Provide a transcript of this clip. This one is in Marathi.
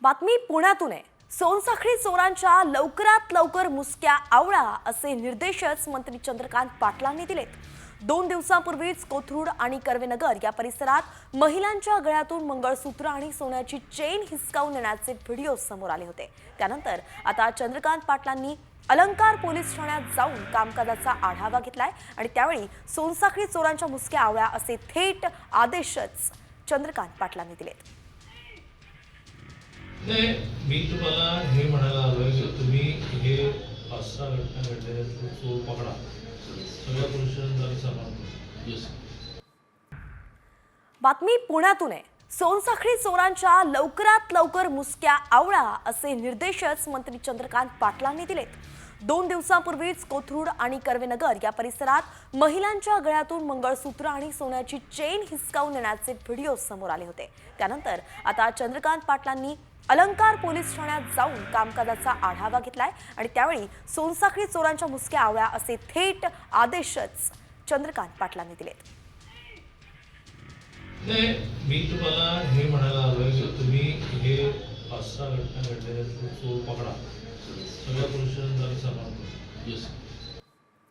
बातमी पुण्यातून आहे। सोनसाखळी चोरांच्या लवकरात लवकर मुसक्या आवळा असे निर्देशच मंत्री चंद्रकांत पाटलांनी दिलेत। 2 दिवसांपूर्वीच कोथरूड आणि कर्वेनगर या परिसरात महिलांच्या गळ्यातून मंगळसूत्र आणि सोन्याची चेन हिसकावून नेण्याचे व्हिडिओ समोर आले होते। त्यानंतर आता चंद्रकांत पाटलांनी अलंकार पोलीस ठाण्यात जाऊन कामकाजाचा आढावा घेतलाय आणि त्यावेळी सोनसाखळी चोरांच्या मुसक्या आवळा असे थेट आदेशच चंद्रकांत पाटलांनी दिलेत। नाही, मी तुम्हाला हे म्हणायला आलोय की तुम्ही हे 5-6 घटना घडलेल्या चोर पकडा, सगळ्या पुरुषांचा समान। बातमी पुण्यातून आहे। सोनसाखळी चोरांच्या लवकरात लवकर मुसक्या आवळा असे निर्देशच मंत्री चंद्रकांत पाटलांनी दिलेत। 2 दिवसांपूर्वीच कोथरूड आणि कर्वेनगर या परिसरात महिलांच्या गळ्यातून मंगळसूत्र आणि सोन्याची चेन हिसकावून नेण्याचे व्हिडिओ समोर आले होते। त्यानंतर आता चंद्रकांत पाटलांनी अलंकार पोलीस ठाण्यात जाऊन कामकाजाचा आढावा घेतलाय आणि त्यावेळी सोनसाखळी चोरांच्या मुसक्या आवळा असे थेट आदेशच चंद्रकांत पाटलांनी दिलेत। नाही, मी तुम्हाला हे म्हणायला आलोय की तुम्ही हे 5-6 घटना घडलेल्या चोर पकडा, सगळ्या पुरुषांचा समान।